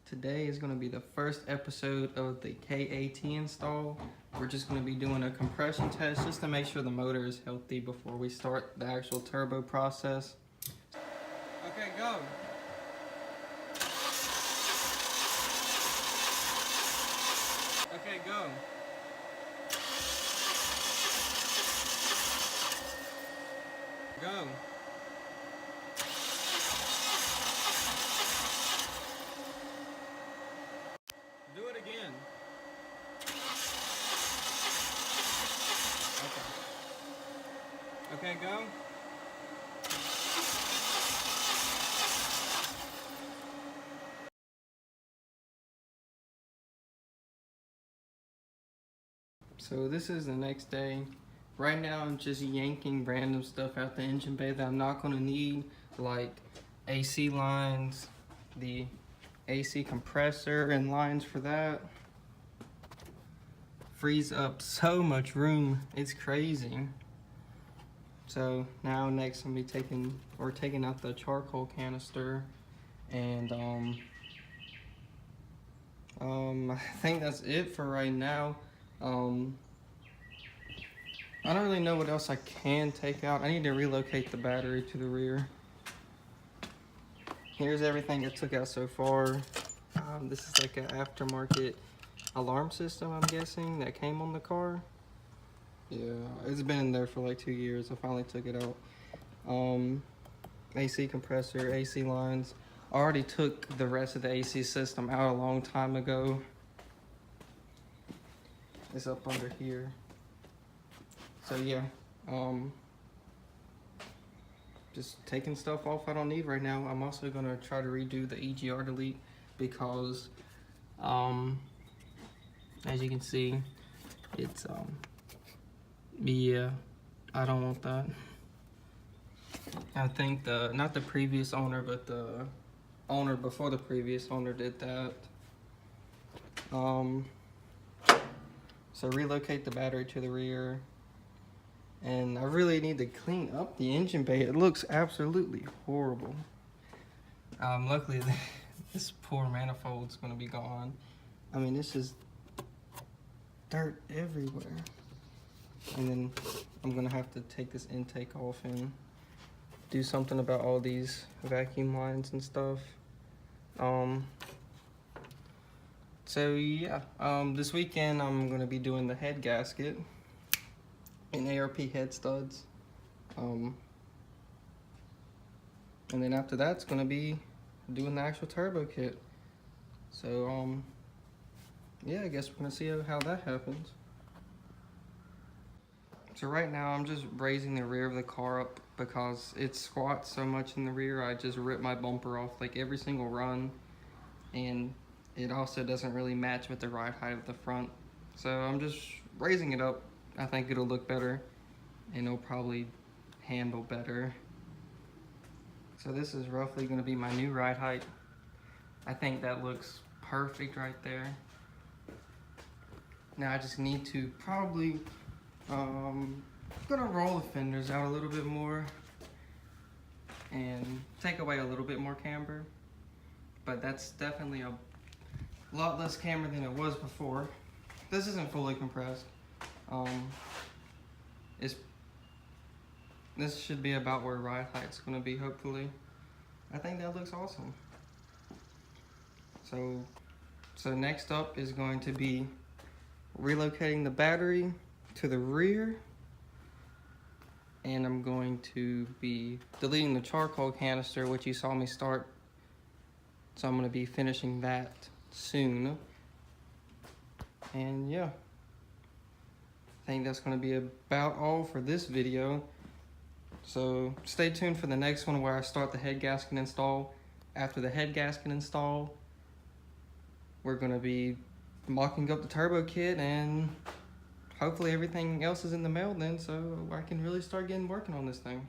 Today is going to be the first episode of the KAT install. We're just going to be doing a compression test just to make sure the motor is healthy before we start the actual turbo process. Okay, go. Okay, go. Go. Do it again. Okay. Okay, go. So this is the next day. Right now I'm just yanking random stuff out the engine bay that I'm not going to need, like AC lines, the AC compressor and lines for that. Frees up so much room, it's crazy. So now next I'm gonna be taking out the charcoal canister, and I think that's it for right now. I don't really know what else I can take out. I need to relocate the battery to the rear. Here's everything I took out so far. This is like an aftermarket alarm system, I'm guessing, that came on the car. Yeah, it's been in there for like 2 years. I finally took it out. AC compressor, AC lines. I already took the rest of the AC system out a long time ago. It's up under here. So yeah, just taking stuff off I don't need right now. I'm also gonna try to redo the EGR delete because, as you can see, it's, yeah, I don't want that. I think not the previous owner, but the owner before the previous owner did that. So relocate the battery to the rear. And I really need to clean up the engine bay. It looks absolutely horrible. Luckily, this poor manifold's gonna be gone. I mean, this is dirt everywhere. And then I'm gonna have to take this intake off and do something about all these vacuum lines and stuff. So yeah, this weekend I'm gonna be doing the head gasket and ARP head studs. And then after that, it's gonna be doing the actual turbo kit. So yeah, I guess we're gonna see how that happens. So right now I'm just raising the rear of the car up because it squats so much in the rear. I just rip my bumper off like every single run, and it also doesn't really match with the ride height of the front. So I'm just raising it up. I think it'll look better and it'll probably handle better. So this is roughly going to be my new ride height. I think that looks perfect right there. Now I just need to probably gonna roll the fenders out a little bit more and take away a little bit more camber, but that's definitely a lot less camber than it was before. This isn't fully compressed. This should be about where ride height's gonna be, hopefully. I think that looks awesome. So next up is going to be relocating the battery to the rear, and I'm going to be deleting the charcoal canister, which you saw me start. So I'm gonna be finishing that soon. And yeah, I think that's gonna be about all for this video. So stay tuned for the next one where I start the head gasket install. After the head gasket install, we're gonna be mocking up the turbo kit, and hopefully everything else is in the mail then, so I can really start working on this thing.